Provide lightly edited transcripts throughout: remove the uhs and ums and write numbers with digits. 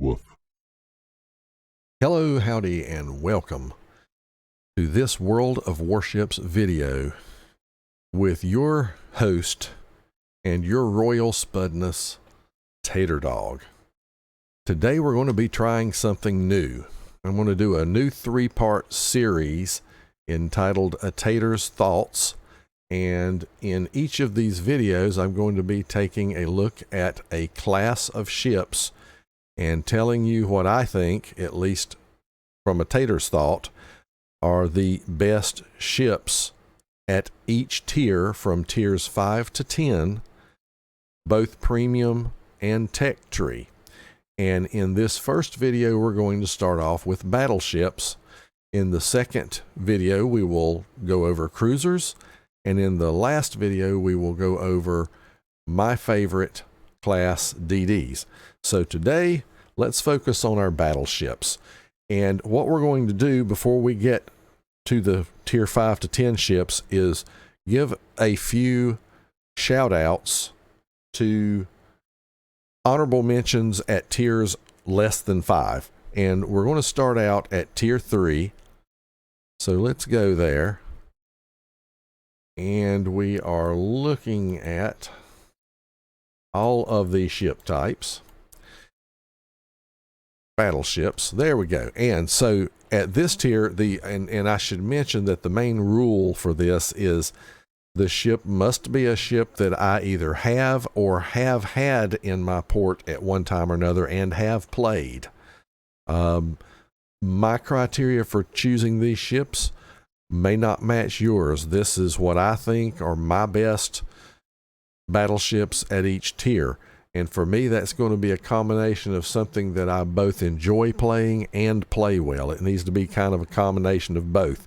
Woof. Hello, howdy, and welcome to this World of Warships video with your host and your royal spudness, Tater Dawg. Today we're going to be trying something new. I'm going to do a new 3-part series entitled A Tater's Thoughts, and in each of these videos I'm going to be taking a look at a class of ships and telling you what I think, at least from a Tater's thought, are the best ships at each tier from tiers 5 to 10, both Premium and Tech Tree. And in this first video, we're going to start off with battleships. In the second video, we will go over cruisers. And in the last video, we will go over my favorite class DDs. So today, let's focus on our battleships. And what we're going to do before we get to the tier 5 to 10 ships is give a few shout outs to honorable mentions at tiers less than 5. And we're going to start out at tier 3. So let's go there. And we are looking at all of the ship types. Battleships. There we go. And so at this tier, and I should mention that the main rule for this is the ship must be a ship that I either have or have had in my port at one time or another and have played. My criteria for choosing these ships may not match yours. This is what I think are my best battleships at each tier. And for me, that's going to be a combination of something that I both enjoy playing and play well. It needs to be kind of a combination of both.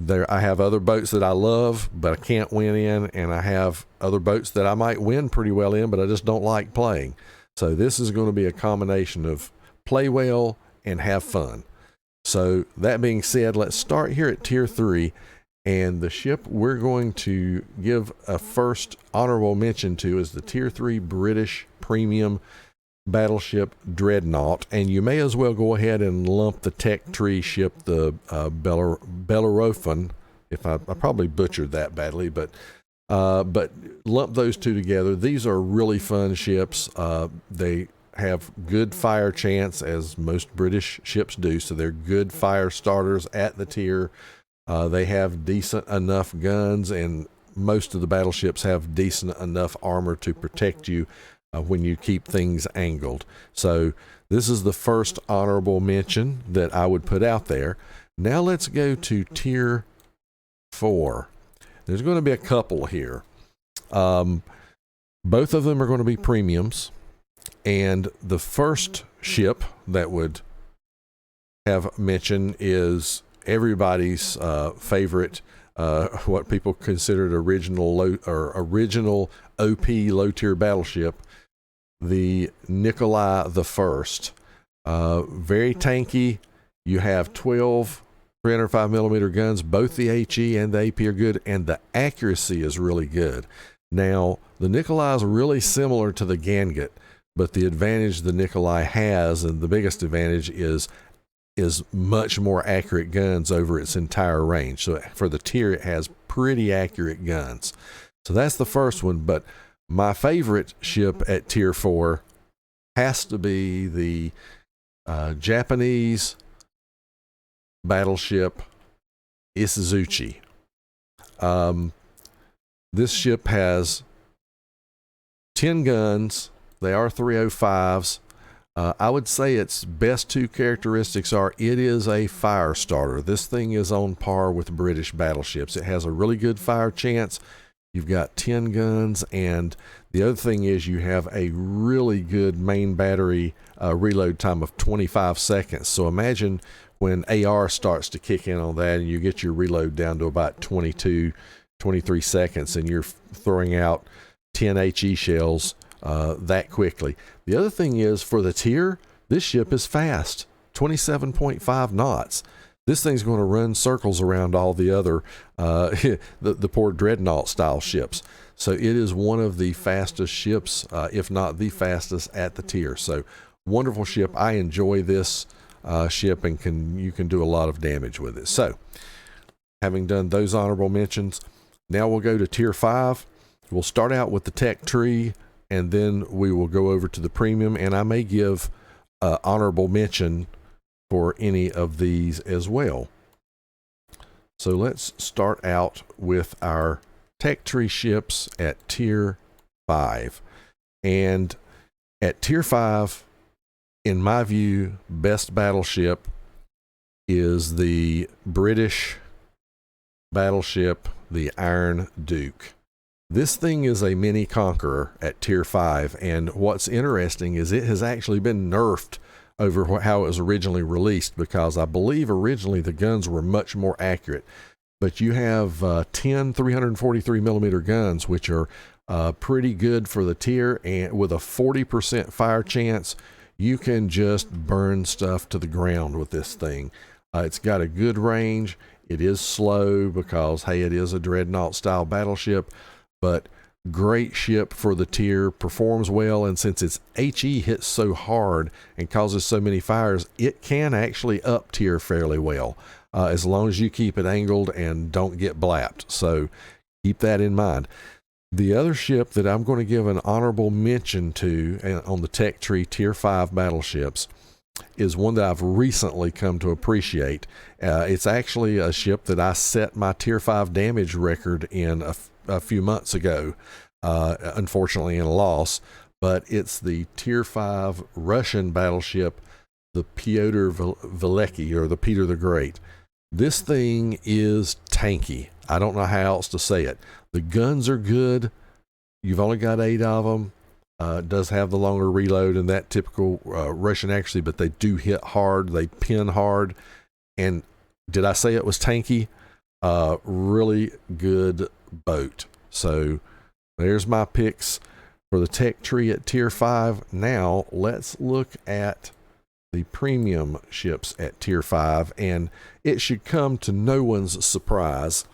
I have other boats that I love, but I can't win in, and I have other boats that I might win pretty well in, but I just don't like playing. So this is going to be a combination of play well and have fun. So that being said, let's start here at tier 3. And the ship we're going to give a first honorable mention to is the tier 3 British Premium battleship Dreadnought. And you may as well go ahead and lump the Tech Tree ship, the Bellerophon. I probably butchered that badly, but lump those two together. These are really fun ships. They have good fire chance, as most British ships do, so they're good fire starters at the tier. They have decent enough guns, and most of the battleships have decent enough armor to protect you when you keep things angled. So this is the first honorable mention that I would put out there. Now let's go to tier 4. There's going to be a couple here. Both of them are going to be premiums, and the first ship that would have mention is everybody's favorite, what people considered original OP low tier battleship, the Nikolai I. Very tanky. You have 12 305mm guns. Both the HE and the AP are good, and the accuracy is really good. Now, the Nikolai is really similar to the Ganget, but the advantage the Nikolai has, and the biggest advantage, is much more accurate guns over its entire range. So for the tier, it has pretty accurate guns. So that's the first one. But my favorite ship at tier 4 has to be the Japanese battleship Isuzuchi. This ship has 10 guns. They are 305s. I would say its best two characteristics are it is a fire starter. This thing is on par with British battleships. It has a really good fire chance. You've got 10 guns, and the other thing is you have a really good main battery reload time of 25 seconds. So imagine when AR starts to kick in on that and you get your reload down to about 22, 23 seconds, and you're throwing out 10 HE shells that quickly. The other thing is, for the tier, this ship is fast, 27.5 knots. This thing's going to run circles around all the other the poor Dreadnought style ships. So it is one of the fastest ships, if not the fastest, at the tier. So Wonderful ship. I enjoy this ship, and you can do a lot of damage with it. So, having done those honorable mentions, now we'll go to Tier 5. We'll start out with the Tech Tree, and then we will go over to the Premium, and I may give honorable mention for any of these as well. So let's start out with our Tech Tree ships at Tier 5. And at Tier 5, in my view, best battleship is the British battleship, the Iron Duke. This thing is a mini Conqueror at Tier 5, and what's interesting is it has actually been nerfed over how it was originally released, because I believe originally the guns were much more accurate. But you have 10 343 millimeter guns, which are pretty good for the tier, and with a 40% fire chance, you can just burn stuff to the ground with this thing. It's got a good range. It is slow because, hey, it is a dreadnought style battleship, but great ship for the tier, performs well, and since its HE hits so hard and causes so many fires, it can actually up tier fairly well, as long as you keep it angled and don't get blapped. So keep that in mind. The other ship that I'm going to give an honorable mention to on the Tech Tree Tier 5 battleships is one that I've recently come to appreciate. It's actually a ship that I set my Tier 5 damage record in a few months ago, unfortunately in a loss, but it's the Tier 5 Russian battleship, the Pyotr Veliki, or the Peter the Great. This thing is tanky. I don't know how else to say it. The guns are good. You've only got 8 of them. It does have the longer reload and that typical Russian accuracy, but they do hit hard. They pin hard. And did I say it was tanky? Really good boat. So there's my picks for the Tech Tree at Tier 5. Now let's look at the premium ships at Tier 5, and it should come to no one's surprise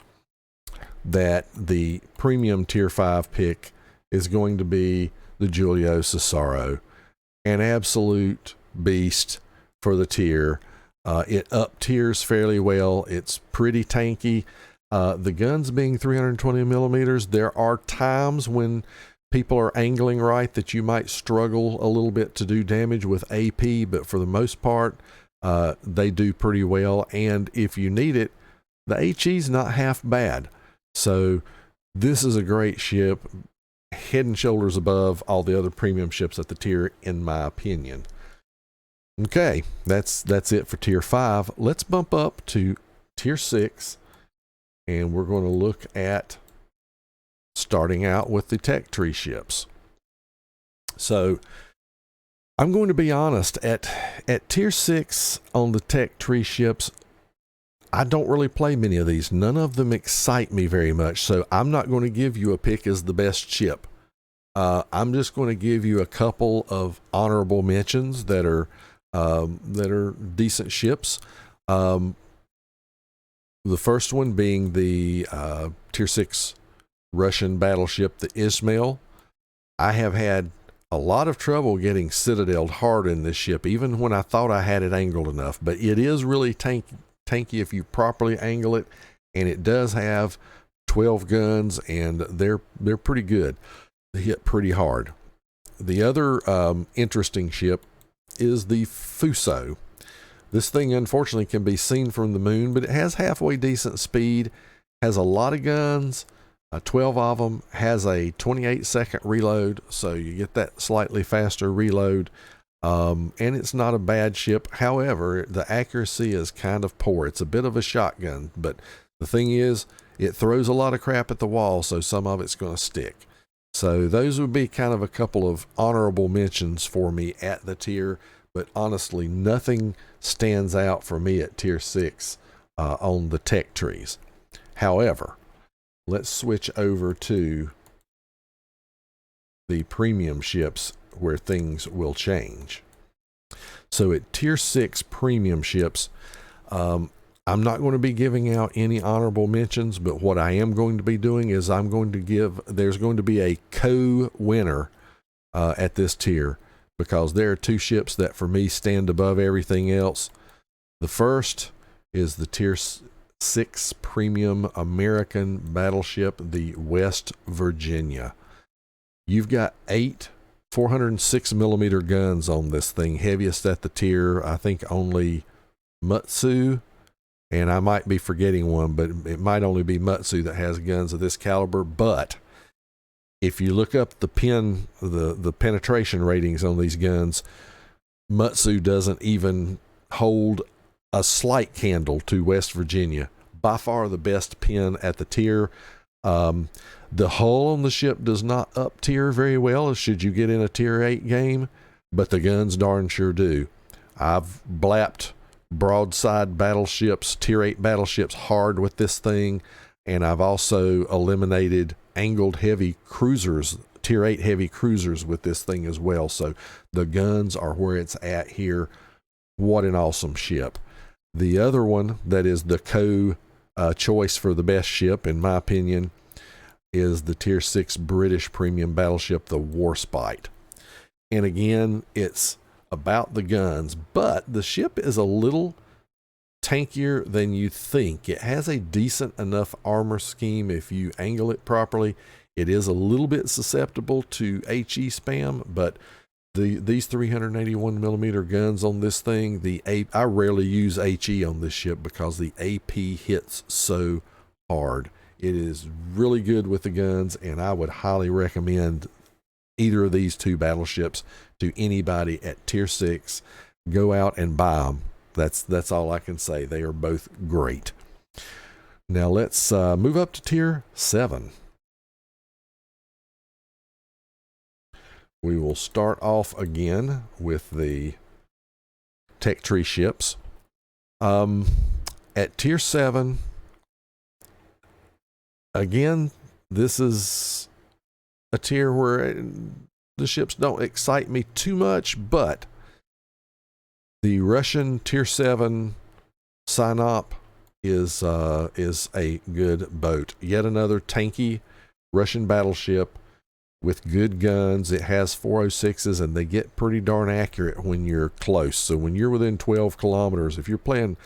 that the premium Tier 5 pick is going to be the Giulio Cesaro, an absolute beast for the tier. It up tiers fairly well. It's pretty tanky. The guns being 320 millimeters, there are times when people are angling right that you might struggle a little bit to do damage with AP, but for the most part, they do pretty well. And if you need it, the HE's not half bad. So this is a great ship, head and shoulders above all the other premium ships at the tier, in my opinion. Okay, that's it for Tier 5. Let's bump up to Tier 6, and we're going to look at starting out with the Tech Tree ships. So I'm going to be honest, at Tier 6 on the Tech Tree ships, I don't really play many of these. None of them excite me very much, so I'm not going to give you a pick as the best ship. I'm just going to give you a couple of honorable mentions that are decent ships. The first one being the Tier 6 Russian battleship, the Ismail. I have had a lot of trouble getting citadeled hard in this ship, even when I thought I had it angled enough, but it is really tanky if you properly angle it, and it does have 12 guns, and they're pretty good. They hit pretty hard. The other interesting ship is the Fuso. This thing unfortunately can be seen from the moon, but it has halfway decent speed, has a lot of guns, 12 of them, has a 28-second reload, so you get that slightly faster reload. And it's not a bad ship. However, the accuracy is kind of poor. It's a bit of a shotgun, but the thing is, it throws a lot of crap at the wall, so some of it's going to stick. So those would be kind of a couple of honorable mentions for me at the tier, but honestly, nothing stands out for me at Tier 6 on the Tech Trees. However, let's switch over to the premium ships where things will change. So at Tier 6 premium ships, I'm not going to be giving out any honorable mentions, but what I am going to be doing is there's going to be a co-winner at this tier because there are two ships that for me stand above everything else. The first is the Tier 6 Premium American battleship, the West Virginia. You've got 8 406 millimeter guns on this thing, heaviest at the tier. I think only Mutsu, and I might be forgetting one, but it might only be Mutsu that has guns of this caliber. But if you look up the penetration ratings on these guns, Mutsu doesn't even hold a slight candle to West Virginia. By far the best pen at the tier. The hull on the ship does not up tier very well should you get in a tier 8 game, but the guns darn sure do. I've blapped broadside battleships, tier 8 battleships hard with this thing, and I've also eliminated angled heavy cruisers, tier 8 heavy cruisers with this thing as well. So the guns are where it's at here. What an awesome ship. The other one that is the choice for the best ship, in my opinion, is the Tier 6 British Premium battleship, the Warspite. And again, it's about the guns, but the ship is a little tankier than you think. It has a decent enough armor scheme if you angle it properly. It is a little bit susceptible to HE spam, but these 381 millimeter guns on this thing, I rarely use HE on this ship because the AP hits so hard. It is really good with the guns, and I would highly recommend either of these two battleships to anybody at tier 6. Go out and buy them. That's all I can say. They are both great. Now let's move up to tier 7. We will start off again with the Tech Tree ships. At tier 7, again, this is a tier where the ships don't excite me too much, but the Russian tier 7 Sinop is a good boat. Yet another tanky Russian battleship with good guns. It has 406s, and they get pretty darn accurate when you're close. So when you're within 12 kilometers, if you're playing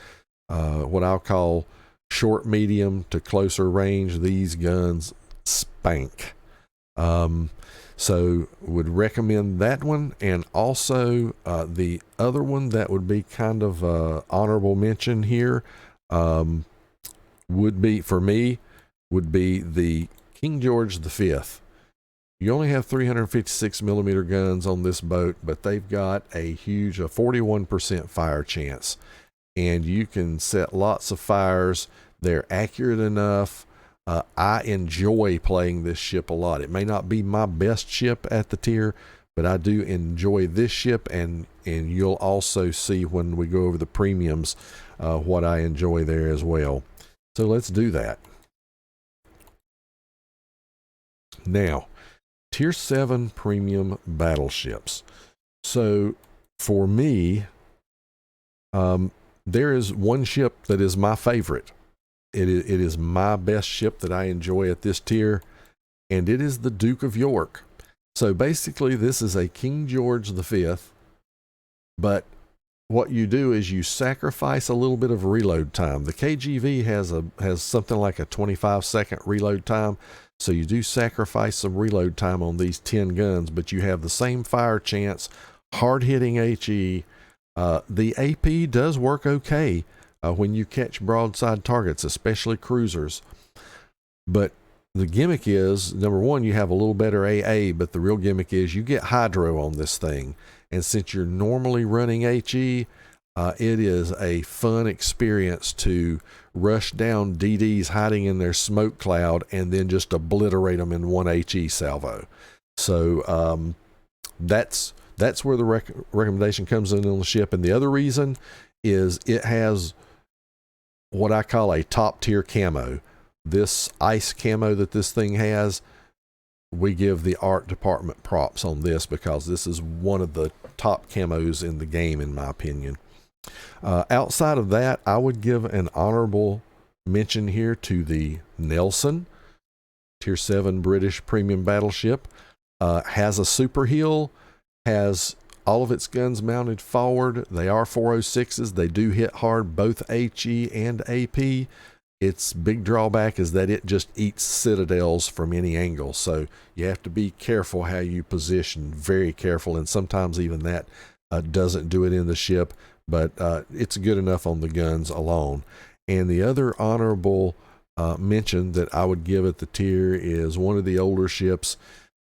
what I'll call short, medium to closer range, these guns spank. So would recommend that one. And also the other one that would be kind of honorable mention here would be, for me, would be the King George V. You only have 356 millimeter guns on this boat, but they've got a huge 41% fire chance, and you can set lots of fires. They're accurate enough. I enjoy playing this ship a lot. It may not be my best ship at the tier, but I do enjoy this ship, and you'll also see when we go over the premiums what I enjoy there as well. So let's do that. Now, Tier 7 Premium battleships. So for me, there is one ship that is my favorite. It is my best ship that I enjoy at this tier, and it is the Duke of York. So basically, this is a King George V, but what you do is you sacrifice a little bit of reload time. The KGV has something like a 25-second reload time, so you do sacrifice some reload time on these 10 guns, but you have the same fire chance, hard-hitting HE. The AP does work okay when you catch broadside targets, especially cruisers. But the gimmick is, number one, you have a little better AA, but the real gimmick is you get hydro on this thing. And since you're normally running HE, it is a fun experience to rush down DDs hiding in their smoke cloud and then just obliterate them in one HE salvo. So that's where the recommendation comes in on the ship. And the other reason is it has what I call a top tier camo. This ice camo that this thing has, we give the art department props on this because this is one of the top camos in the game, in my opinion. Outside of that, I would give an honorable mention here to the Nelson, Tier 7 British Premium battleship. Has a super heel, has All of its guns mounted forward. They are 406s. They do hit hard, both HE and AP. Its big drawback is that it just eats citadels from any angle. So you have to be careful how you position, very careful. And sometimes even that doesn't do it in the ship, but it's good enough on the guns alone. And the other honorable mention that I would give at the tier is one of the older ships,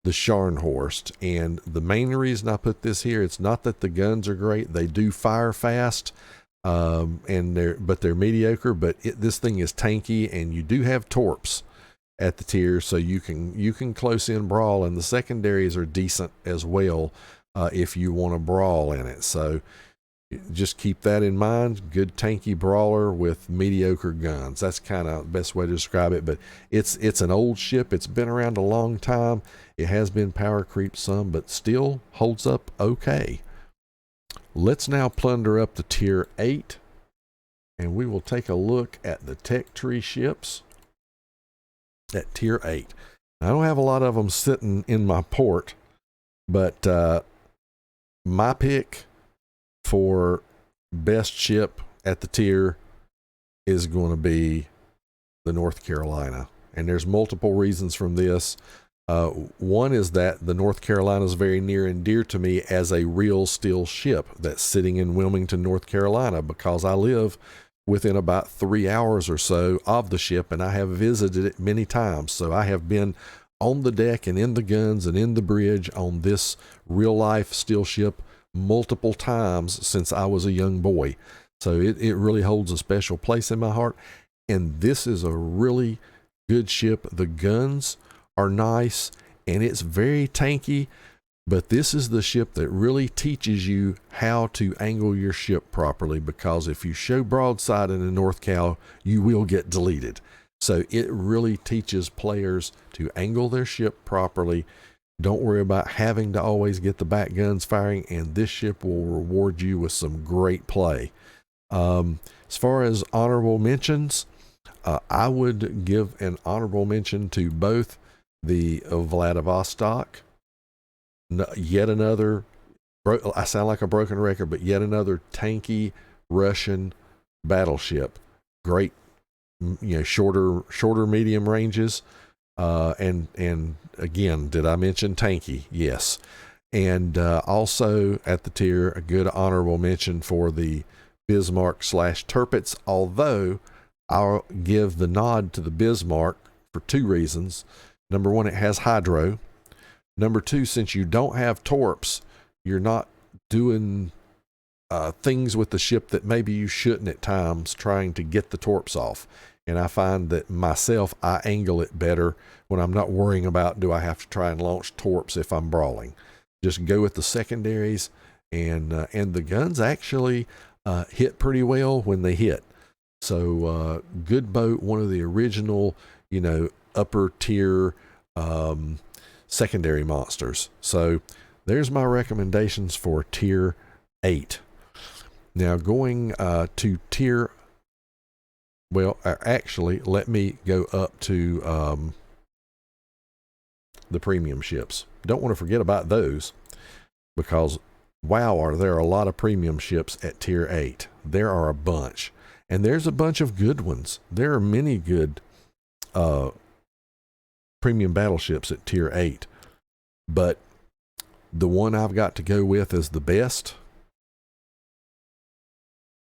the Scharnhorst. And the main reason I put this here, it's not that the guns are great. They do fire fast, but they're mediocre. But this thing is tanky, and you do have torps at the tier, so you can close in brawl, and the secondaries are decent as well if you want to brawl in it. So just keep that in mind. Good tanky brawler with mediocre guns. That's kind of the best way to describe it. But it's an old ship. It's been around a long time. It has been power creeped some, but still holds up okay. Let's now plunder up the tier 8, and we will take a look at the Tech Tree ships at tier 8. I don't have a lot of them sitting in my port, but my pick for best ship at the tier is going to be the North Carolina. And there's multiple reasons from this. One is that the North Carolina is very near and dear to me as a real steel ship that's sitting in Wilmington, North Carolina, because I live within about 3 hours or so of the ship, and I have visited it many times. So I have been on the deck and in the guns and in the bridge on this real life steel ship multiple times since I was a young boy. So it really holds a special place in my heart. And this is a really good ship. The guns are nice, and it's very tanky, but this is the ship that really teaches you how to angle your ship properly, because if you show broadside in the North Cal, you will get deleted. So it really teaches players to angle their ship properly. Don't worry about having to always get the back guns firing, and this ship will reward you with some great play. As far as honorable mentions, I would give an honorable mention to both the Vladivostok, yet another, I sound like a broken record, but yet another tanky Russian battleship. Great, shorter medium ranges. And again, did I mention tanky? Yes. And also at the tier, a good honorable mention for the Bismarck / Tirpitz, although I'll give the nod to the Bismarck for 2 reasons. Number 1, it has hydro. Number 2, since you don't have torps, you're not doing things with the ship that maybe you shouldn't at times, trying to get the torps off. And I find that myself, I angle it better when I'm not worrying about, do I have to try and launch torps if I'm brawling. Just go with the secondaries, and the guns actually hit pretty well when they hit. So good boat, one of the original, upper tier secondary monsters. So there's my recommendations for tier 8. Now going to tier, well, actually, let me go up to the premium ships. Don't want to forget about those, because wow, are there a lot of premium ships at tier 8. There are a bunch, and there's a bunch of good ones. There are many good premium battleships at tier 8, but the one I've got to go with as the best,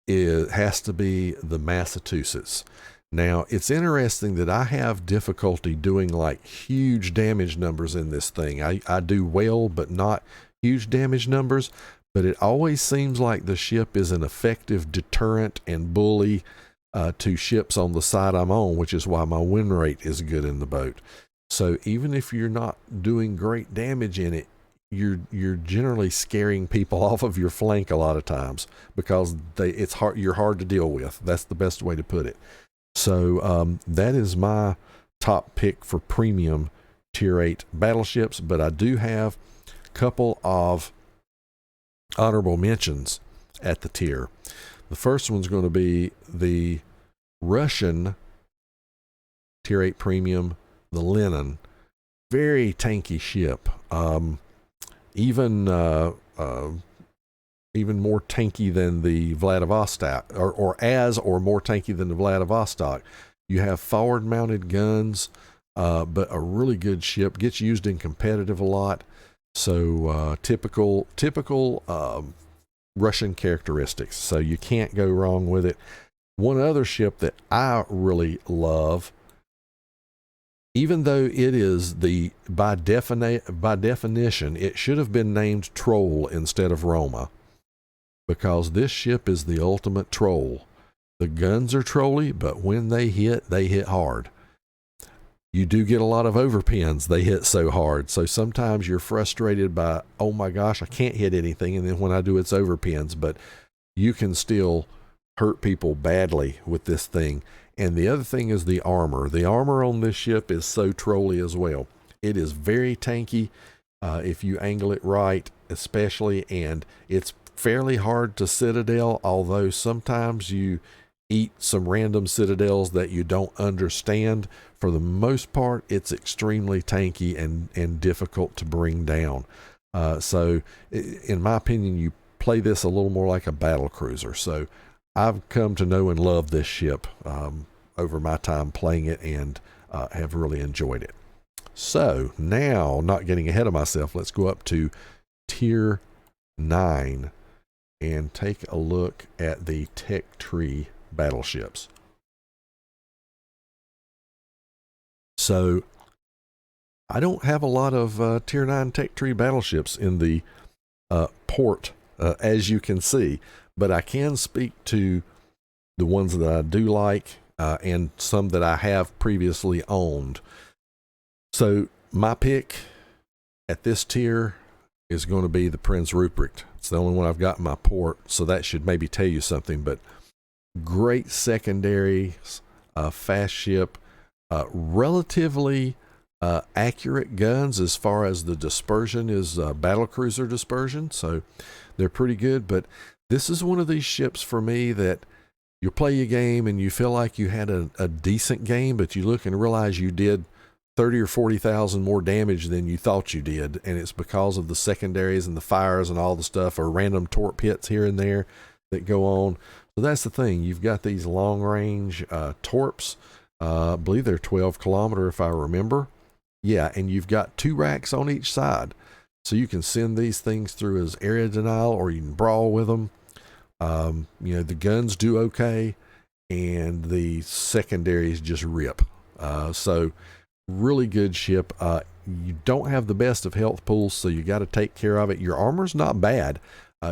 it has to be the Massachusetts. Now, it's interesting that I have difficulty doing like huge damage numbers in this thing. I do well, but not huge damage numbers, but it always seems like the ship is an effective deterrent and bully to ships on the side I'm on, which is why my win rate is good in the boat. So even if you're not doing great damage in it, you're generally scaring people off of your flank a lot of times, because you're hard to deal with. That's the best way to put it. So that is my top pick for premium tier 8 battleships, but I do have a couple of honorable mentions at the tier. The first one's going to be the Russian tier 8 premium, the Lenin. Very tanky ship. Even even more tanky than the Vladivostok, or more tanky than the Vladivostok. You have forward mounted guns, but a really good ship. Gets used in competitive a lot. So typical Russian characteristics. So you can't go wrong with it. One other ship that I really love, even though it is by definition, it should have been named Troll instead of Roma, because this ship is the ultimate troll. The guns are trolly, but when they hit hard. You do get a lot of overpins. They hit so hard. So sometimes you're frustrated by, oh my gosh, I can't hit anything. And then when I do, it's overpins. But you can still hurt people badly with this thing. And the other thing is the armor. The armor on this ship is so trolly as well. It is very tanky if you angle it right, especially. And it's fairly hard to citadel, although sometimes you eat some random citadels that you don't understand. For the most part, it's extremely tanky and difficult to bring down. So in my opinion, you play this a little more like a battle cruiser. So I've come to know and love this ship over my time playing it, and have really enjoyed it. So now, not getting ahead of myself, let's go up to Tier 9 and take a look at the Tech Tree battleships. So I don't have a lot of Tier 9 Tech Tree battleships in the port, as you can see, but I can speak to the ones that I do like and some that I have previously owned. So my pick at this tier is going to be the Prinz Ruprecht. It's the only one I've got in my port, so that should maybe tell you something. But great secondary, fast ship, relatively accurate guns as far as the dispersion is battlecruiser dispersion, so they're pretty good. But this is one of these ships for me that you play a game and you feel like you had a decent game, but you look and realize you did 30 or 40,000 more damage than you thought you did, and it's because of the secondaries and the fires and all the stuff, or random torp hits here and there that go on. So that's the thing. You've got these long range torps. I believe they're 12 kilometer if I remember. Yeah, and you've got 2 racks on each side. So you can send these things through as area denial, or you can brawl with them. The guns do okay, and the secondaries just rip. So really good ship. You don't have the best of health pools, so you got to take care of it. Your armor's not bad.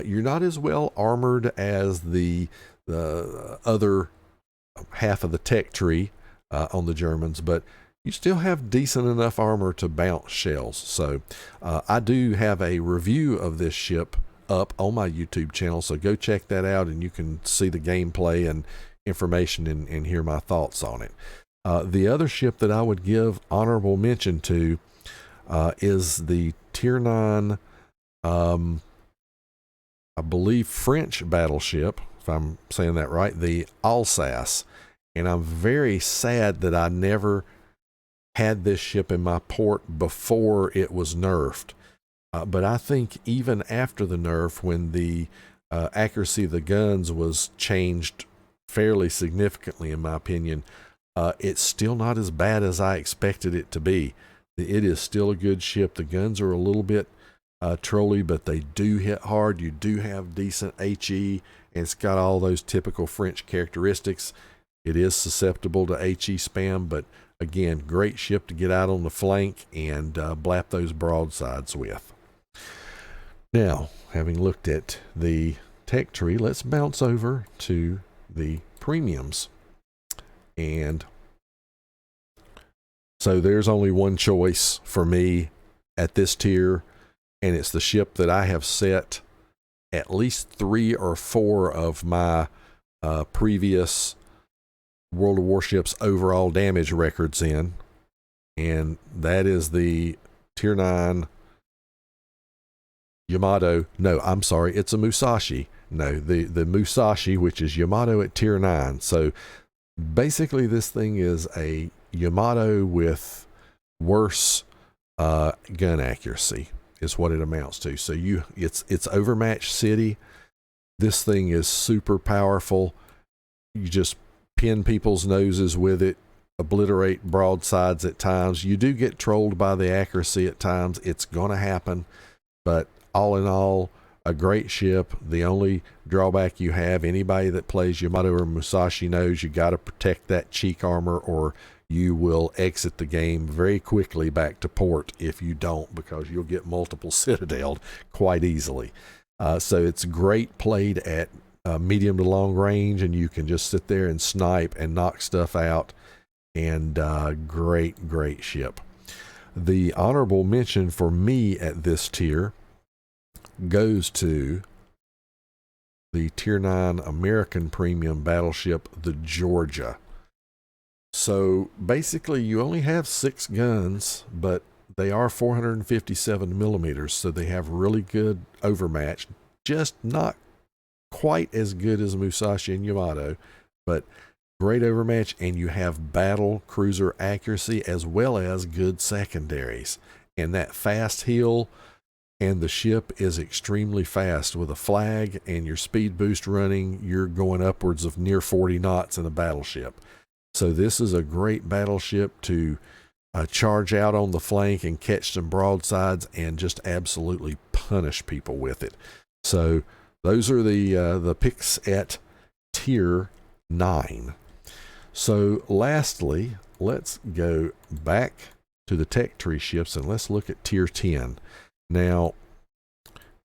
You're not as well armored as the other half of the Tech Tree on the Germans, but you still have decent enough armor to bounce shells. So I do have a review of this ship up on my YouTube channel, so go check that out and you can see the gameplay and information and hear my thoughts on it. The other ship that I would give honorable mention to is the Tier 9, I believe, French battleship, if I'm saying that right, the Alsace. And I'm very sad that I never had this ship in my port before it was nerfed. But I think even after the nerf, when the accuracy of the guns was changed fairly significantly, in my opinion, it's still not as bad as I expected it to be. It is still a good ship. The guns are a little bit trolly, but they do hit hard. You do have decent HE, and it's got all those typical French characteristics. It is susceptible to HE spam, but again, great ship to get out on the flank and blap those broadsides with. Now, having looked at the Tech Tree, let's bounce over to the premiums. And so there's only one choice for me at this tier, and it's the ship that I have set at least 3 or 4 of my previous World of Warships overall damage records in, and that is the Tier 9 Yamato. No, I'm sorry, it's a Musashi. No, the Musashi, which is Yamato at Tier 9. So basically this thing is a Yamato with worse gun accuracy is what it amounts to. So it's overmatched city. This thing is super powerful. You just pin people's noses with it, obliterate broadsides at times. You do get trolled by the accuracy at times. It's going to happen. But all in all, a great ship. The only drawback you have, anybody that plays Yamato or Musashi knows you got to protect that cheek armor, or you will exit the game very quickly back to port if you don't, because you'll get multiple citadeled quite easily. So it's great played at medium to long range, and you can just sit there and snipe and knock stuff out. And great ship. The honorable mention for me at this tier goes to the Tier 9 American Premium battleship, the Georgia. So basically you only have 6 guns, but they are 457 millimeters, so they have really good overmatch. Just not quite as good as Musashi and Yamato, but great overmatch, and you have battle cruiser accuracy as well as good secondaries. And that fast heel, and the ship is extremely fast with a flag and your speed boost running. You're going upwards of near 40 knots in a battleship. So this is a great battleship to charge out on the flank and catch some broadsides and just absolutely punish people with it. So those are the picks at Tier 9. So lastly, let's go back to the Tech Tree ships and let's look at Tier 10. Now,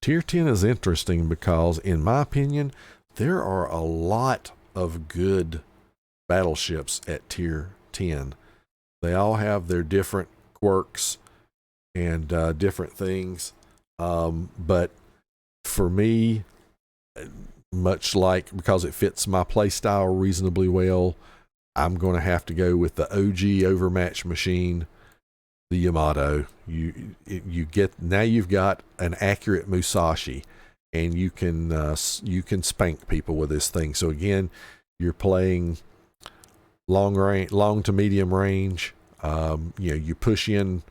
Tier 10 is interesting because, in my opinion, there are a lot of good battleships at Tier 10. They all have their different quirks and different things. But for me, much like, because it fits my play style reasonably well, I'm going to have to go with the OG overmatch machine, the Yamato. You get, now you've got an accurate Musashi, and you can spank people with this thing. So again, you're playing long to medium range. You push in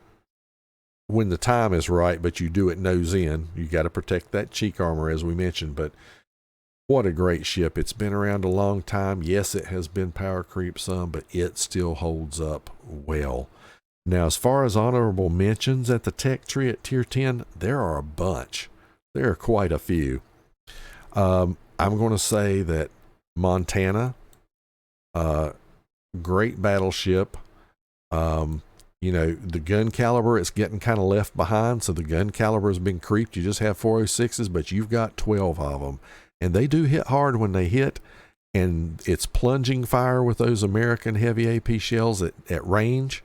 when the time is right, but you do it nose in. You got to protect that cheek armor, as we mentioned. But what a great ship. It's been around a long time. Yes, it has been power creep some, but it still holds up well. Now, as far as honorable mentions at the Tech Tree at Tier 10, there are a bunch. There are quite a few. I'm going to say that Montana, great battleship. The gun caliber is getting kind of left behind, so the gun caliber has been creeped. You just have 406s, but you've got 12 of them. And they do hit hard when they hit, and it's plunging fire with those American heavy AP shells at range.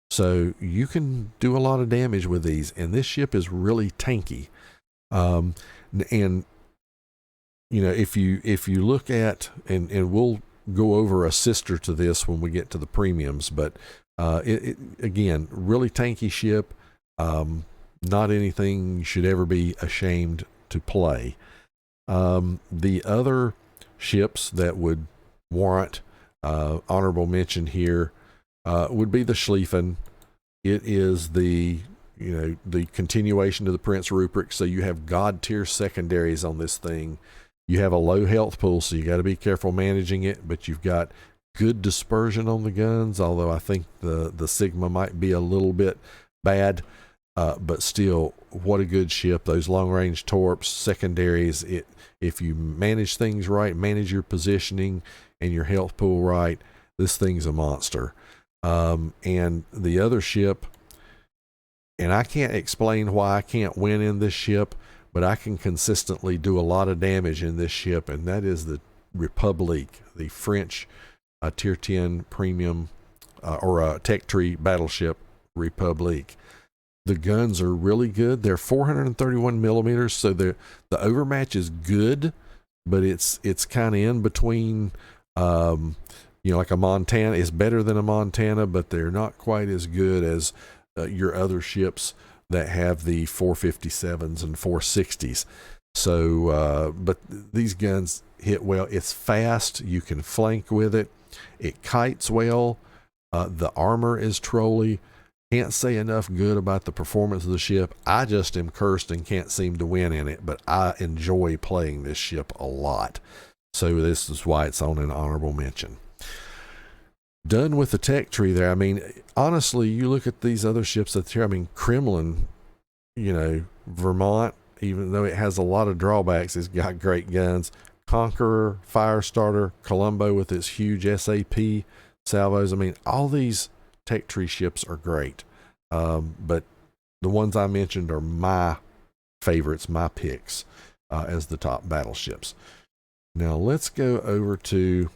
So you can do a lot of damage with these, and this ship is really tanky. If you look at, and we'll go over a sister to this when we get to the premiums, but again, really tanky ship. Not anything you should ever be ashamed to play. The other ships that would warrant honorable mention here would be the Schlieffen. It is the continuation of the Prince Rupert, so you have god tier secondaries on this thing. You have a low health pool, so you got to be careful managing it, but you've got good dispersion on the guns, although I think the Sigma might be a little bit bad, but still, what a good ship. Those long-range torps, secondaries, if you manage things right, manage your positioning and your health pool right, this thing's a monster. And the other ship, and I can't explain why I can't win in this ship, but I can consistently do a lot of damage in this ship, and that is the Republique, the French Tier 10 Premium or Tech Tree battleship, Republique. The guns are really good. They're 431 millimeters, so the overmatch is good, but it's kind of in between. Like a Montana is better than a Montana, but they're not quite as good as your other ships that have the 457s and 460s. So, but these guns hit well. It's fast. You can flank with it. It kites well. The armor is trolly. Can't say enough good about the performance of the ship. I just am cursed and can't seem to win in it, but I enjoy playing this ship a lot. So this is why it's on an honorable mention. Done with the tech tree there. I mean, honestly, you look at these other ships that's here. I mean, Kremlin, you know, Vermont, even though it has a lot of drawbacks, it's got great guns. Conqueror, Firestarter, Colombo with its huge SAP salvos. I mean, all these tech tree ships are great. But the ones I mentioned are my favorites, my picks as the top battleships. Now let's go over to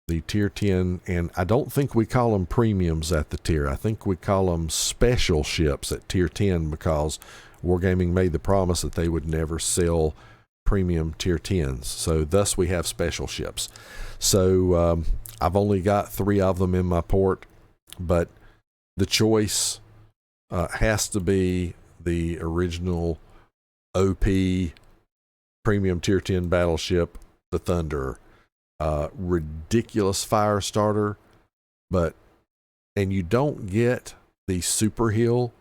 the tier 10, and I don't think we call them premiums at the tier. I think we call them special ships at tier 10 because Wargaming made the promise that they would never sell premium tier 10s. So thus we have special ships. So I've only got 3 of them in my port, but the choice has to be the original OP premium tier 10 battleship, the Thunderer. Ridiculous fire starter, and you don't get the super hill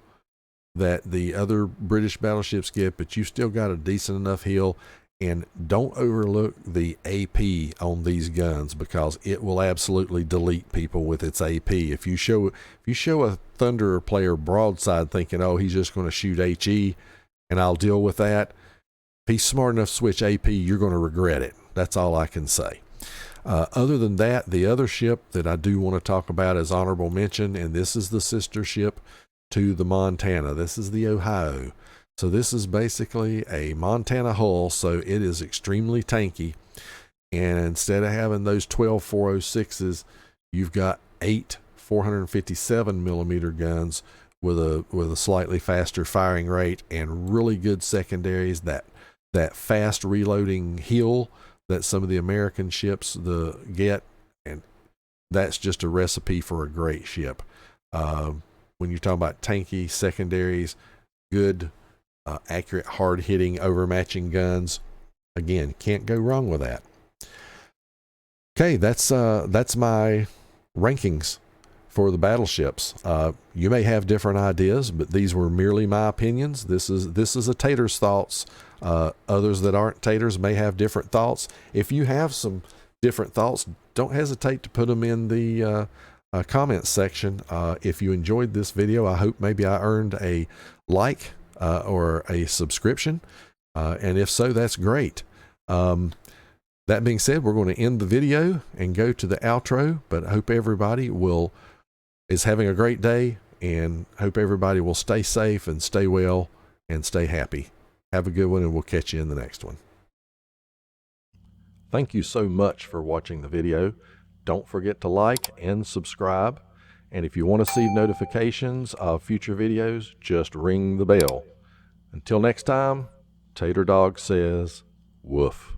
that the other British battleships get, but you still got a decent enough hill. And don't overlook the AP on these guns because it will absolutely delete people with its AP. If you show a Thunderer player broadside thinking, oh, he's just going to shoot HE and I'll deal with that, if he's smart enough to switch AP, you're going to regret it. That's all I can say. Other than that, the other ship that I do want to talk about as honorable mention, and this is the sister ship to the Montana. This is the Ohio. So this is basically a Montana hull, so it is extremely tanky. And instead of having those 12 406s, you've got 8 457 millimeter guns with a slightly faster firing rate and really good secondaries. That fast reloading hill that some of the American ships get, and that's just a recipe for a great ship. When you're talking about tanky secondaries, good, accurate, hard-hitting, overmatching guns, again, can't go wrong with that. Okay, that's my rankings for the battleships. You may have different ideas, but these were merely my opinions. This is a Tater's thoughts. Others that aren't Taters may have different thoughts. If you have some different thoughts, don't hesitate to put them in the comments section. If you enjoyed this video, I hope maybe I earned a like or a subscription, and if so, that's great. That being said, we're going to end the video and go to the outro, but I hope everybody is having a great day, and hope everybody will stay safe and stay well and stay happy. Have a good one, and we'll catch you in the next one. Thank you so much for watching the video. Don't forget to like and subscribe. And if you want to see notifications of future videos, just ring the bell. Until next time, Tater Dawg says, woof.